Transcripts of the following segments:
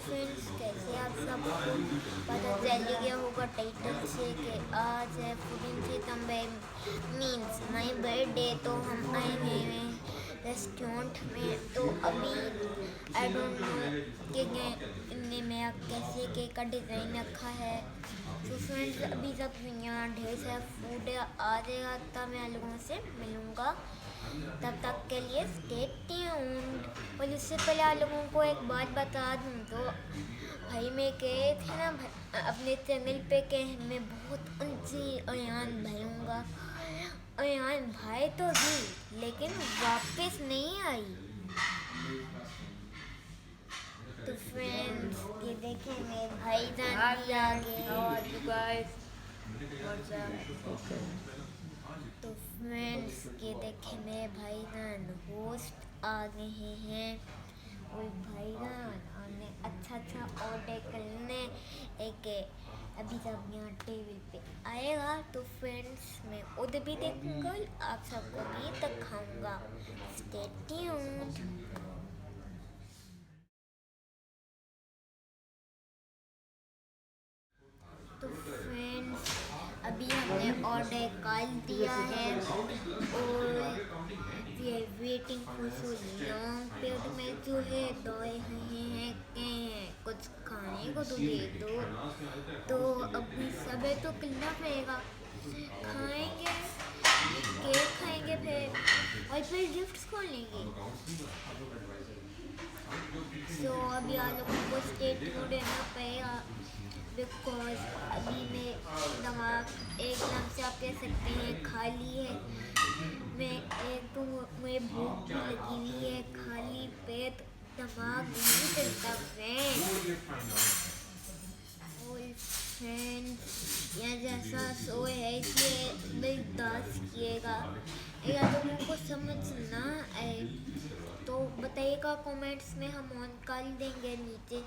Friends, कैसे आप सबको पता चल गया होगा टाइटल से कि आज है 14 सितंबर, मीन्स माई बर्थडे। तो हम आए हैं रेस्टोरेंट में। तो अभी आई डोंट नो कि इनने मेरा कैसे केक का डिज़ाइन रखा है। तो फ्रेंड्स, अभी सब यहाँ ढेर सारा फूड आ जाएगा तब मैं आप लोगों से मिलूँगा। तब तक के लिए स्टे ट्यून्ड। और इससे पहले आप लोगों को एक बात बता दूँ तो भाई मैं कहे थे ना अपने चैनल पे कि मैं बहुत उनसे अयान भरूँगा। अयान भाई तो थी लेकिन वापस नहीं आई। तो फ्रेंड्स, ये देखें मेरे भाई जान भी आ गए। How are you guys? What's up? तो फ्रेंड्स, ये देखें मेरे भाईजान होस्ट आ गए हैं। और भाईजान हमने अच्छा ऑर्डर करने एक अभी सब यहाँ टेबल पे आएगा। तो फ्रेंड्स, मैं उधर भी देखूँगा, आप सबको भी दिखाऊँगा। Stay tuned. तो फ्रेंड्स, अभी हमने ऑर्डर कर दिया है और we are waiting for so long period में जो है दौड़े हुए हैं कि कुछ खाने को तो दे दो। तो अभी सब्र तो करना पड़ेगा। खाएंगे, केक खाएंगे फिर, और फिर गिफ्ट्स खोलेंगे। सो अभी आप लोगों को स्टे ट्यून्ड रहना पड़ेगा बिकॉज अभी मैं दिमाग एकदम से आप कह सकते हैं खाली है। मैं एक तो मुझे भूख भी लगी हुई है, खाली पेट दिमाग नहीं चलता फ्रेंड्स। या जैसा शो है इसलिए बर्दाश्त किएगा। या लोगों को समझ ना आए तो बताइएगा कमेंट्स में, हम ऑन कर देंगे। नीचे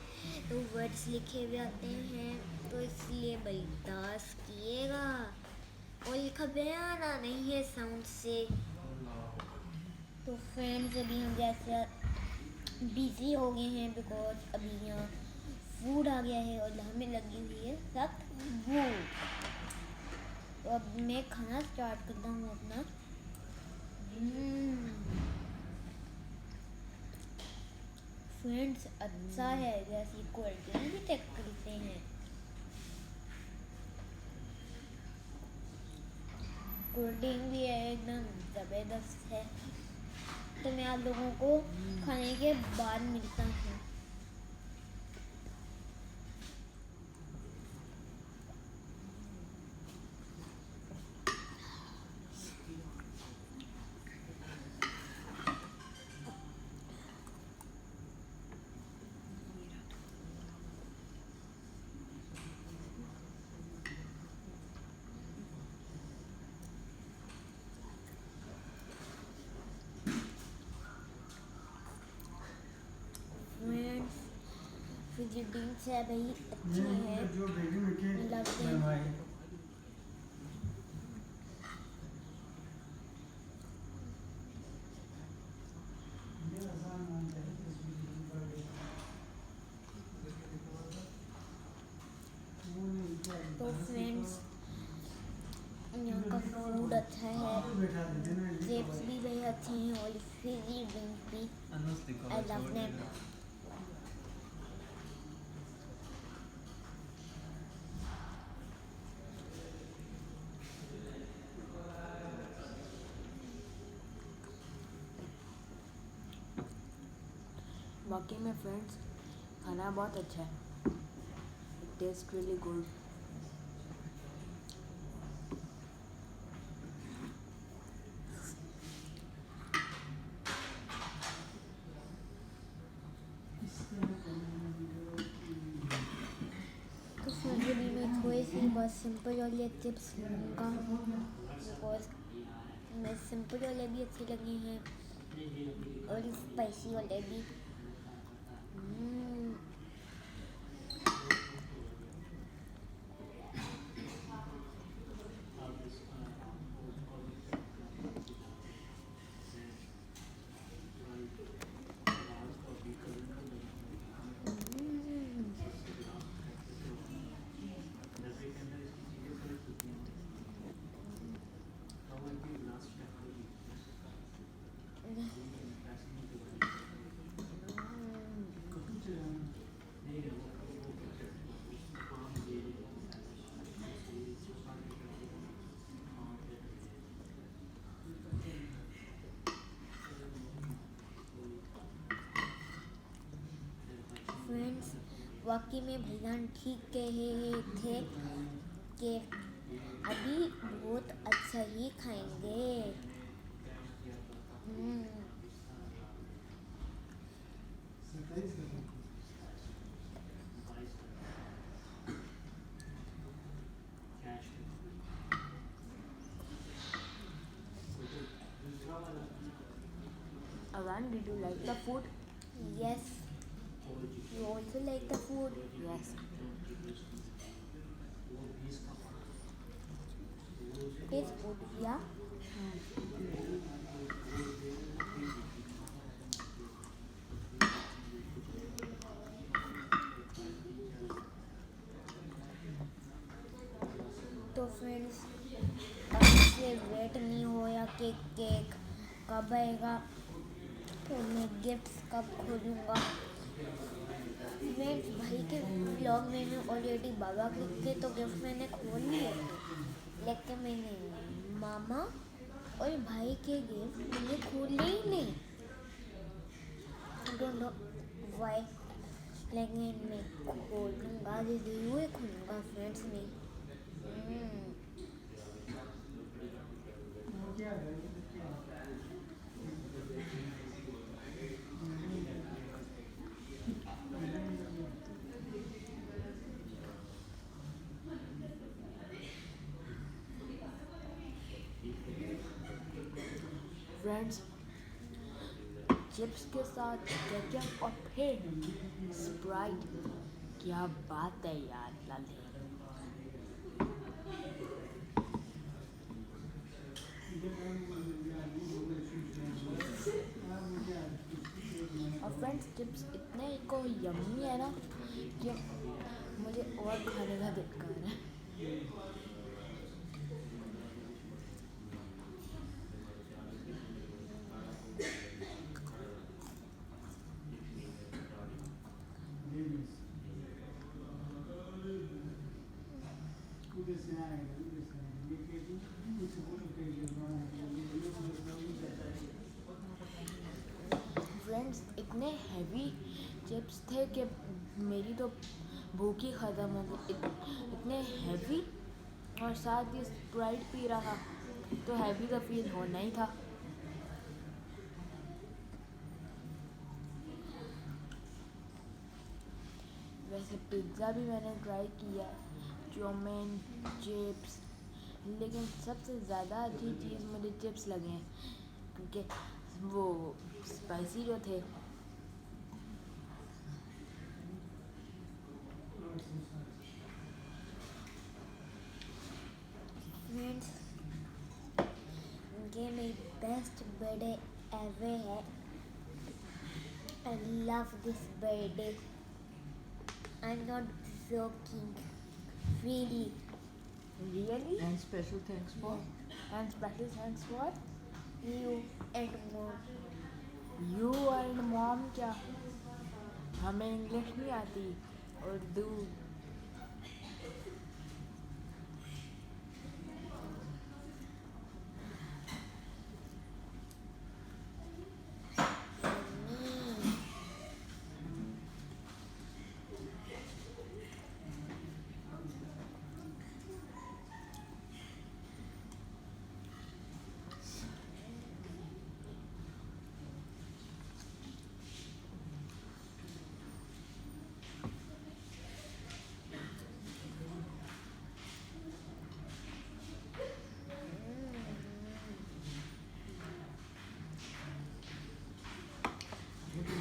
तो वर्ड्स लिखे हुए आते हैं तो इसलिए बर्दाश्त किएगा। और लिखा बयाना नहीं है साउंड से। तो फ्रेंड्स, अभी हम जैसे बिजी हो गए हैं बिकॉज अभी यहाँ फूड आ गया है और हमें लगी हुई है सख्त भूख। तो अब मैं खाना स्टार्ट करता हूँ अपना। फ्रेंड्स, अच्छा है, जैसी कोल्ड ड्रिंक भी चेक करते हैं। कोल्ड ड्रिंक भी है, एकदम ज़बरदस्त है। तो मैं आप लोगों को खाने के बाद मिलता हूँ। फ्रिज ड्रिंक्स है भाई, अच्छी है, लगते हैं। तो फ्रेंड्स, यहाँ का फूड अच्छा है, चिप्स भी भाई अच्छे हैं और फ्रिजी ड्रिंक भी आई लव देम। वाकई में फ्रेंड्स, खाना बहुत अच्छा है। It taste really good. तो फिर भी मैं थोड़ी सी बस सिंपल वाली चिप्स लूँगा बिकॉज मैं सिंपल वाले भी अच्छे लगे हैं और स्पाइसी वाले भी। वाकई में भाईजान ठीक कहे थे कि अभी बहुत अच्छा ही खाएंगे। Avan, did you like the food? Yes, you also like the food? Yes. It's good, yeah. तो फ्रेंड्स, अब मुझे वेट नहीं होया कि केक कब आएगा, तो मैं गिफ्ट्स कब खोलूँगा। फ्रेंड्स, भाई के व्लॉग में मैं ऑलरेडी बाबा के तो गिफ्ट मैंने खोल लिए थे, लेकिन मैंने मामा और भाई के गिफ्ट मैंने खोले ही नहीं। I don't know why, लेकिन मैं खोलूँगा, ज़रूर खोलूँगा फ्रेंड्स में। फ्रेंड्स, चिप्स के साथ केचप और फिर स्प्राइट, क्या बात है यार लाले। और फ्रेंड्स, चिप्स इतने को यम्मी है ना कि मुझे और खाने का दिल कर रहा है। फ्रेंड्स, इतने हैवी चिप्स थे कि मेरी तो भूख ही ख़त्म हो गई। इतने हैवी, और साथ ही स्प्राइट पी रहा तो हैवी तो फील होना ही था। वैसे पिज़्ज़ा भी मैंने ट्राई किया, चाउमीन, चिप्स, लेकिन सबसे ज़्यादा अच्छी चीज़ मुझे चिप्स लगे हैं, क्योंकि वो स्पाइसी जो थे। फ्रेंड्स, ये मेरी बेस्ट बर्थडे एवर है। आई love this birthday, I am not joking, really. Really? And special thanks for? And special thanks for You and mom. you and mom। क्या हमें इंग्लिश नहीं आती, उर्दू।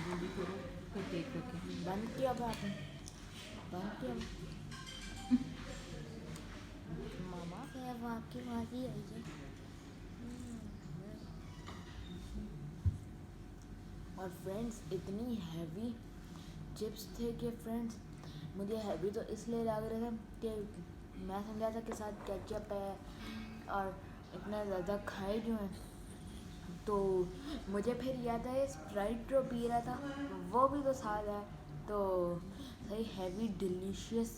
जल्दी करो, फिर केक रखें। बंद किया आपने? बंद किया मामा? क्या वाकई बाजी है ये। और फ्रेंड्स, इतनी हैवी चिप्स थे कि फ्रेंड्स मुझे हैवी तो इसलिए लग रहे थे कि मैं समझा था कि साथ केचप है और इतना ज़्यादा खाए जो हैं। तो मुझे फिर याद आया स्प्राइट जो पी रहा था वो भी तो साथ है, तो सही heavy delicious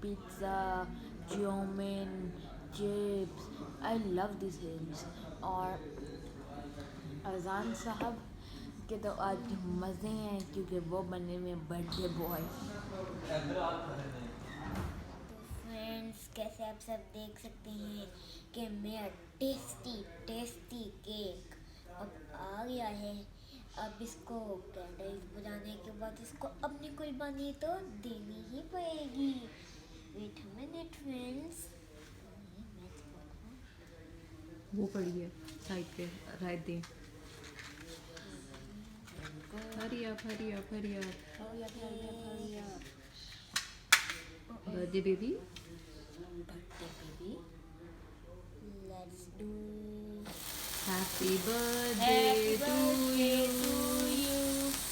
pizza, chow mein, chips, I love this things. और अजान साहब के तो आज मज़े हैं क्योंकि वो बनने में बर्थडे बॉय। तो फ्रेंड्स कैसे आप सब देख सकते हैं कि मेरा टेस्टी केक अब आ गया है। अब इसको कैंडल्स बुझाने के बाद इसको अपनी कुर्बानी तो देनी ही पड़ेगी। Wait a minute friends. वो पड़ी है साइड पे, राइट दे। Hurry up hurry up hurry up. Birthday baby, let's do happy birthday to you,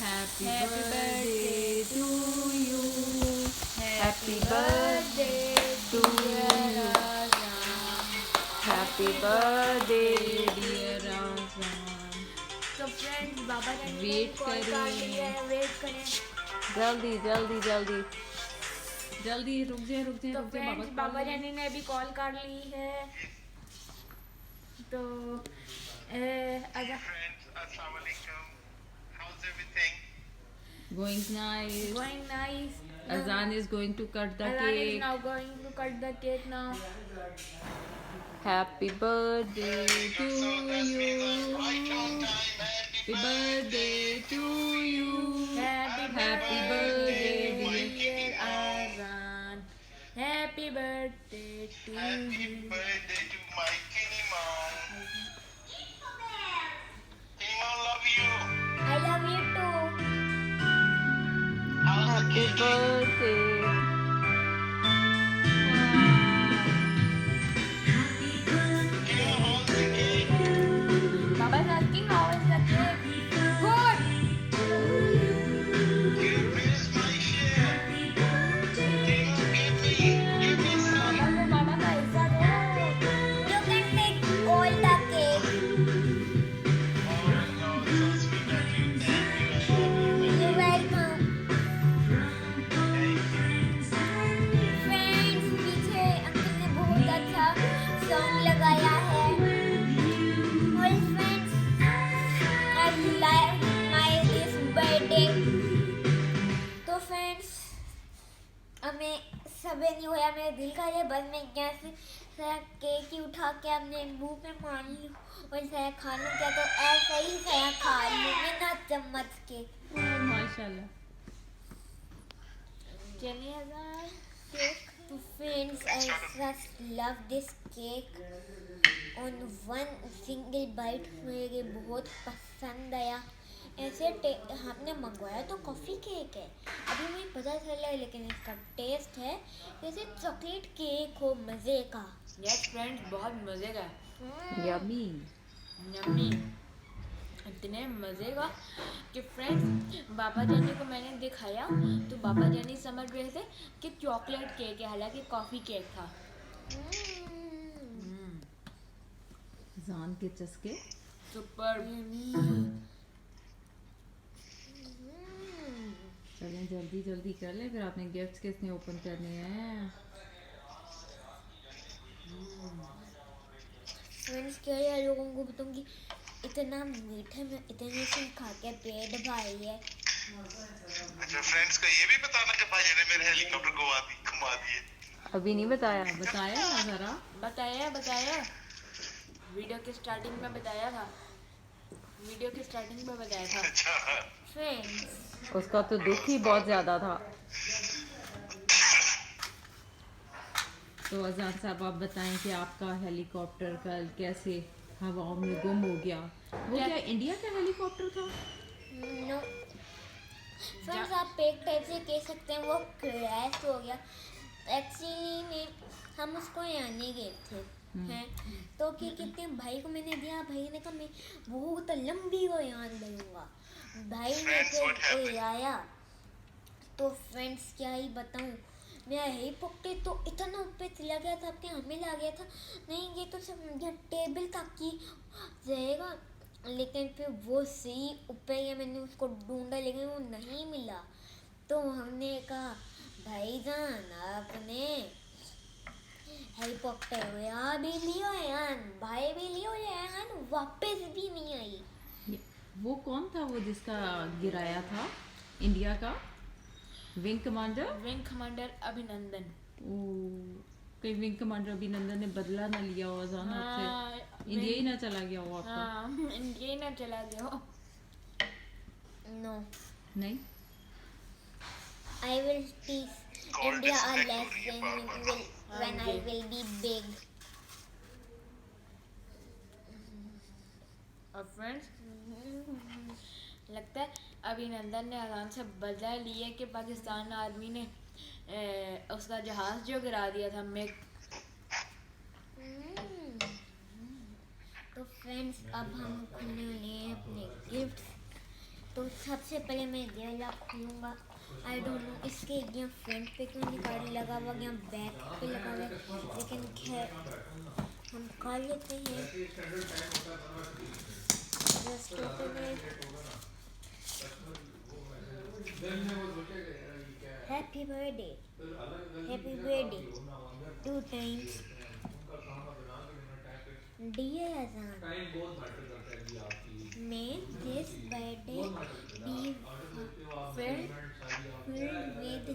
happy birthday to you, happy birthday to you, happy birthday dear Azaan. तो friends बाबा जान ने wait call कर करें। लिया है, वेट करें। जल्दी जल्दी जल्दी जल्दी, रुक जाए तो फ्रेंड्स बाबा जानी ने अभी कॉल कर ली है। तो आजा। Friends, Assalamualaikum. How's everything? Going nice. Going nice. Azan is going to cut the Azan is cake. now going to cut the cake now. Happy birthday to So that means I'm you. right on time. Happy birthday to you. Happy birthday, dear Azan. Happy birthday to Happy you. birthday to my Tinny Mom. Tinny Mom, love you. I love you too. How's the Happy cake? birthday. Tinny Mom, how's the cake? Baba's asking how is the cake? Good. You missed my share. Tinny Mom, give me some. Baba को बाबा का हिस्सा दो. You can take all the cake. Oh no, so sweet of you. Thank you. I love you. You're welcome. Thank you. Friends पीछे uncle ने बहुत अच्छा song लगाया है। और friends I like my this birthday. तो फ्रेंड्स हमें सबे नहीं होया, मेरा दिल कर रहा है बस मैं कैसे सारा केक ही उठा के अपने मुंह पे मार लूँ और सारा खा लूँ। क्या तो ऐसा ही सारा खा लूँ बिना चम्मच के। माशाल्लाह। चलिए हजार केक। तो friends I just love this cake on one single bite. मुझे बहुत पसंद आया। ऐसे हमने मंगवाया तो कॉफ़ी केक है, अभी मुझे पता चला, लेकिन इसका टेस्ट है जैसे चॉकलेट केक हो मज़े का। यस फ्रेंड्स, बहुत मज़े का है। यम्मी। यम्मी, इतने मज़े का कि फ्रेंड्स बाबा जानी को मैंने दिखाया तो बाबा जानी समझ रहे थे कि चॉकलेट केक है, हालांकि कॉफ़ी केक था। जान के चस्के। सुपर। चलें जल्दी जल्दी कर लें, फिर आपने गिफ्ट्स किसने ओपन करने हैं। फ्रेंड्स क्या यार लोगों को बताऊंगी, इतना मीठा में इतने से खा के पेट भाई है। अच्छा फ्रेंड्स का ये भी बताना कि भाई ने मेरे हेलीकॉप्टर घुमा दिए। अभी नहीं बताया, बताया ना जरा। बताया वीडियो के स्टार्टिंग में बताया था। अच्छा फ्रेंड्स उसका तो दुख ही बहुत ज्यादा था। तो अजान साहब आप बताएं कि आपका हेलीकॉप्टर कल कैसे हवाओं में गुम हो गया। वो क्या इंडिया का हेलीकॉप्टर था? नो फ्रेंड्स आप एक टाइप से कह सकते हैं वो क्रैश हो गया। एक्चुअली में हम उसको आने गए थे हैं, तो क्या कहते हैं भाई को मैंने दिया, भाई ने कहा मैं बहुत लंबी को यान दूंगा। भाई ने Friends, what फिर happened? आया तो फ्रेंड्स क्या ही बताऊं, मेरा हेलीकॉप्टर तो इतना ऊपर चला गया था कि हमें लग गया था नहीं ये तो सिर्फ यहाँ टेबल तक ही जाएगा, लेकिन फिर वो सही ऊपर गया। मैंने उसको ढूंढा लेकिन वो नहीं मिला। तो हमने कहा भाईजान आपने हेलीकॉप्टर भी लियो यान, भाई भी लियो यान, वापस भी नहीं आई। वो कौन था वो जिसका गिराया था इंडिया का विंग कमांडर? विंग कमांडर अभिनंदन। कहीं विंग कमांडर अभिनंदन ने बदला ना लिया हो अजान आपसे, इंडिया ही ना चला गया हो आपका? हाँ, इंडिया ही ना चला गया हो। No, नहीं, I will teach India a lesson when I will be big. और फ्रेंड्स लगता है अभिनंदन ने अजान से बदला लिया कि पाकिस्तान आर्मी ने उसका जहाज जो गिरा दिया था मेघ। तो फ्रेंड्स अब हम खुलने वाले हैं अपने गिफ्ट। तो सबसे पहले मैं ये वाला खोलूँगा। आई डोंट नो इसके ये फ्रंट पे क्यों नहीं कार्ड लगा हुआ, यहाँ बैक पे लगा हुआ है, लेकिन खैर हम कर लेते हैं। हैप्पी बर्थडे 2 times डियर अजान, may this birthday be filled with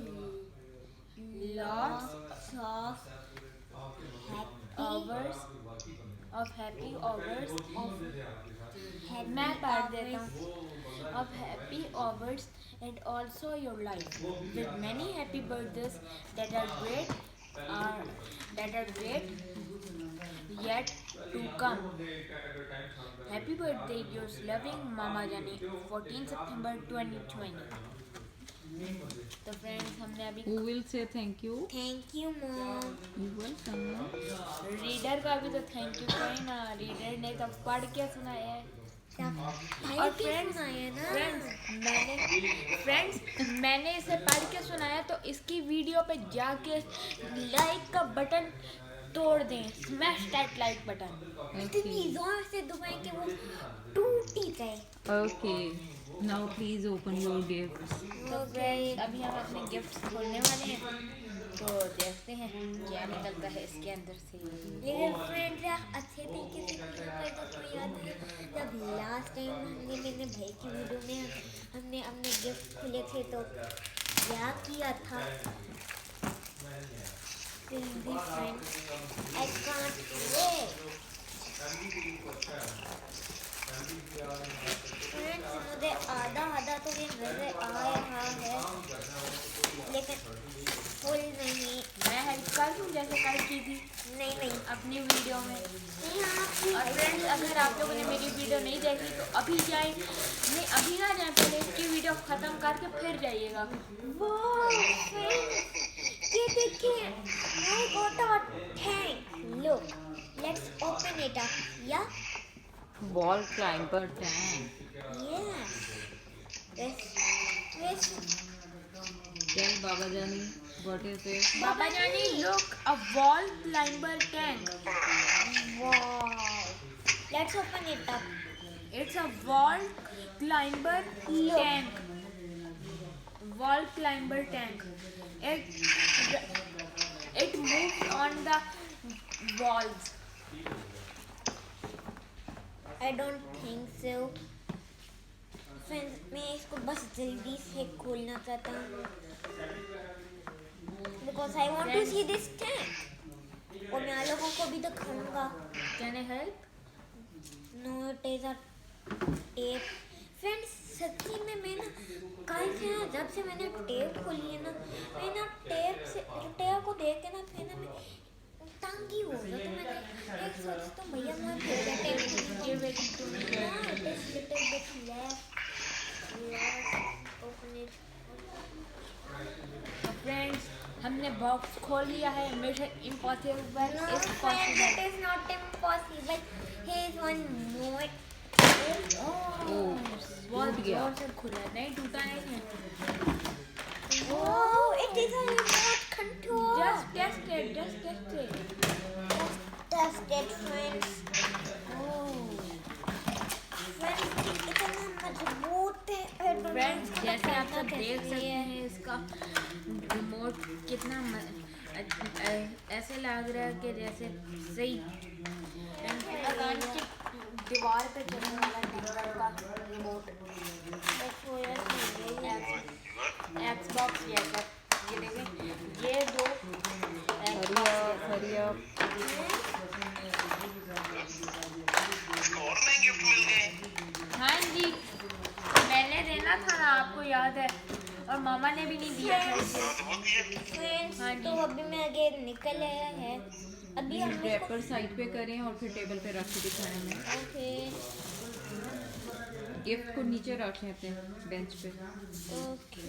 lots of hours of happy hours मैं happy पढ़ देता hours हूँ of happy hours and also your life with many happy birthdays that are great yet to come. Happy birthday, yours loving Mama Jani, 14 September 2020. तो friends हमने अभी who will say thank you? Thank you mom. You welcome. Reader का भी तो thank you कहीं ना, reader ने तो पढ़ के सुनाया है। और फ्रेंड्स आए ना, फ्रेंड्स मैंने इसे पढ़ के सुनाया, तो इसकी वीडियो पे जाके लाइक का बटन तोड़ दें, स्मैश दैट लाइक बटन। इतनी जोर से दबाएं कि वो टूट ही जाए। Okay, now please open your gifts. तो फ्रेंड्स अभी हम अपने गिफ्ट खोलने वाले हैं, तो देखते हैं क्या निकलता है इसके अंदर से। लेकिन फ्रेंड्स अच्छे तरीके से खोलना तो याद है जब लास्ट टाइम हमने मेरे भाई की वीडियो में हमने अपने गिफ्ट खोले थे तो क्या किया था। Friends I can't wait. Friends मुझे आधा तो ये नजर आ रहा है लेकिन फुल नहीं। मैं हेल्प कर दूँ जैसे कल की थी नहीं अपनी वीडियो में। नहीं आप और फ्रेंड्स अगर आप लोगों ने मेरी वीडियो नहीं देखी तो अभी जाए, नहीं अभी ना जाए, पहले इसकी वीडियो ख़त्म करके फिर जाइएगा। वाह फ्रेंड्स ये देखिए I got a tank. Look, let's open it up. Yeah? Wall climber tank. Yes. This Tell Baba Jani what is it? बाबा जानी look a wall climber tank. wow. Let's open it up. It's a wall climber tank. Wall climber tank. It moves on the walls. I don't think so. Friends मैं इसको बस जल्दी से खोलना चाहता हूँ because I want to see this tank. और मैं आप लोगों को भी दिखाऊंगा। Can I help? No, it is a tape. Friends सच्ची में मैं ना कल से ना जब से मैंने टेप खोली है ना, मैं ना टेप को देख के ना फिर ना मैं तंग ही हो गया। तो मैंने एक सोचता हूँ भैया मैं फिर से tape Give it to me. it is little bit left open it. Friends हमने बॉक्स खोल लिया है। Mission impossible No is friends, possible. it is not impossible. Here is one more. बहुत जोर से खुला है, नहीं टूटा नहीं है। Oh, it is a remote control. Just test it, just test it. Test it, friends. Friends, इतना मजबूत है। I don't know फ्रेंड्स इसको जैसे आप बताना सब देख कैसे सकते है। हैं इसका रिमोट कितना ऐसे लग रहा है कि जैसे सही दीवार पे चलने वाला टिकटॉक का रिमोट, देखो यार एक्सबॉक्स ये सब, ये देखें ये दो हरी अप इसको और नए गिफ्ट मिल गए। हाँ जी, मैंने देना था ना, आपको याद है, और मामा ने भी नहीं दिया था इसे। हाँ तो वो दिए। फ्रेंड्स, हाँ जी। तो अभी मैं आगे निकल आया है। अभी हम रैपर साइड पे करें और फिर टेबल पे रख के दिखाएं हमें। ओके गिफ्ट को नीचे रखें अपने बेंच पे। ओके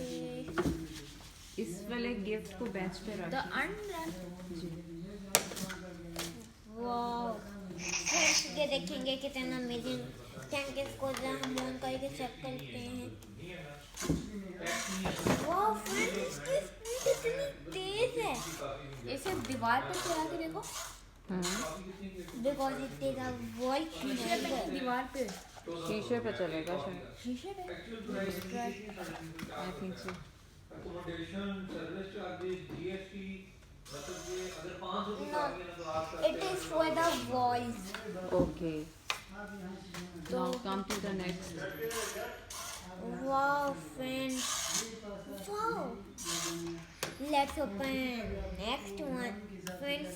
इस वाले गिफ्ट को बेंच पे द रखें। अनरैप्ड, जी। वाओ फ्रेंड्स, ये देखेंगे कितना अमेजिंग थैंक इसको हम ऑन करके चेक करते हैं। वाओ फ्रेंड्स, इसकी स्पीड इतनी तेज है इसे दीवार पे चला के देखो, because it is a wall शीशे पे नहीं, दीवार पे, शीशे पे चलेगा शायद। शीशे पे। I think so. Accommodation service charges GST, मतलब ये अगर 500 की No, आगे ना तो आपका it is for the walls. Okay. Now come to the next. Wow, friends. Wow. Let's open next one. Friends,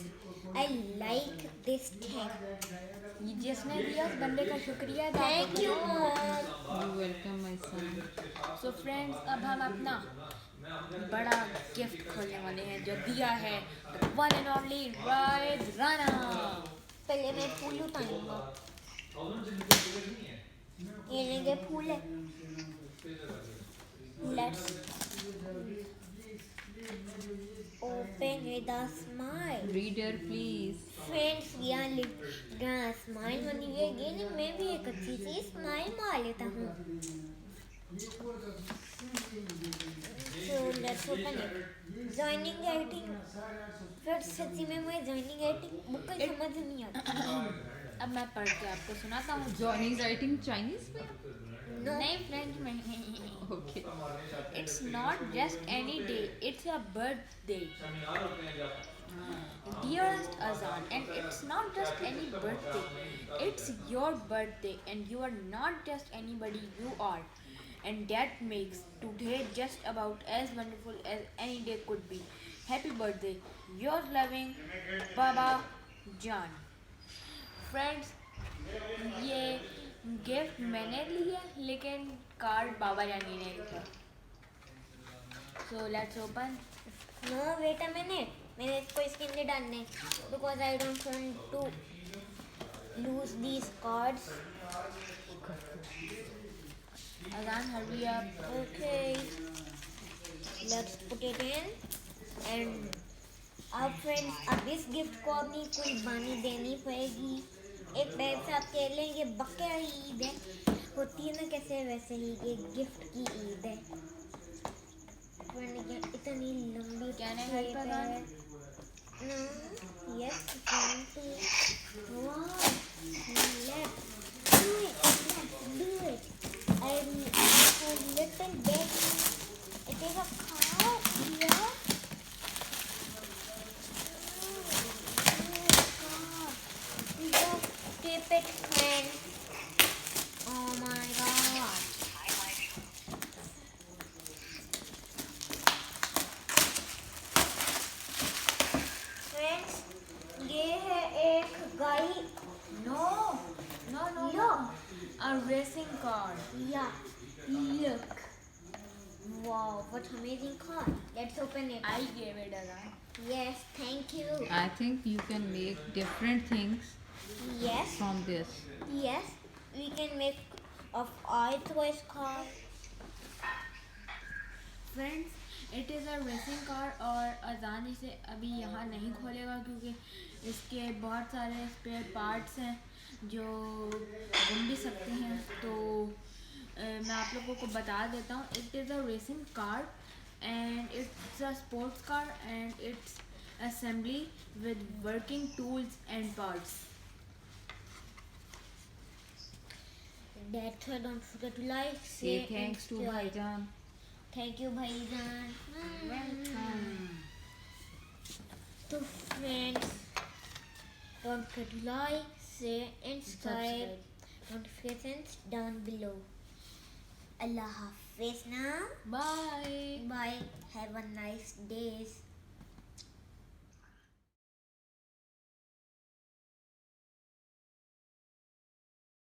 I like this thing. ये जिसने दिया उस बंदे का शुक्रिया अदा Thank you, Mom. You welcome my son. So friends, अब हम अपना बड़ा गिफ्ट खोलने वाले हैं जो दिया है one and only ride Rana. पहले मैं फूल उठाऊंगा। ये लेंगे फूल है। Let's open with a smile. Reader please. Friends, यहाँ लिखना स्माइल होनी है। ये नहीं, मैं भी एक अच्छी सी स्माइल मार लेता हूँ। So let's open it. Joining writing. फिर सच्ची में मुझे joining writing बुक का समझ नहीं आता। अब मैं पढ़ के आपको सुनाता हूँ। जॉइनिंग राइटिंग चाइनीज में। No. नहीं, फ्रेंच में। Okay. It's not just any day, it's a birthday. Dearest Azan, and it's not just any birthday, it's your birthday, and you are not just anybody, you are. And that makes today just about as wonderful as any day could be. Happy birthday, yours loving Baba Jan. Friends, ये gift मैंने लिया, लेकिन card बाबा जानी ने लिखा। So let's open. No, wait a minute. मैंने इसको इसके अंदर डालने because I don't want to lose these cards. Azan, hurry up. Okay. Let's put it in. And अब फ्रेंड्स, अब इस गिफ्ट को अपनी कुर्बानी देनी पड़ेगी। एक टाइप से आप कह लें ये बकरा ईद है, होती है ना कैसे, वैसे ही ये गिफ्ट की ईद है। फ्रेंड, ये इतनी लंबी Can I help plate है। Yes, want to. Wow. Let's do it. Let's do it. And a little bit. It is a cow here. Just keep it friend. Oh my god. Friends, ये है एक गाय। No, no, no, no. Look. A racing car. Yeah, look. Wow, what amazing car. Let's open it. I gave it Azan. Yes, thank you. I think you can make different things Yes, from this. yes, we can make of our toys car. Friends, it is a racing car और अजान इसे अभी यहाँ नहीं खोलेगा क्योंकि इसके बहुत सारे स्पेयर पार्ट्स हैं जो घूम भी सकते हैं। तो मैं आप लोगों को बता देता हूँ, it is a racing car and it's a sports car and it's assembly with working tools and parts. That's why don't forget to like, Say share, thanks to and subscribe. Bhaijan. Thank you, Bhaijan. Welcome. So friends, don't forget to like, share and subscribe notifications down below. Allah Hafiz now. Bye. Bye. Have a nice day.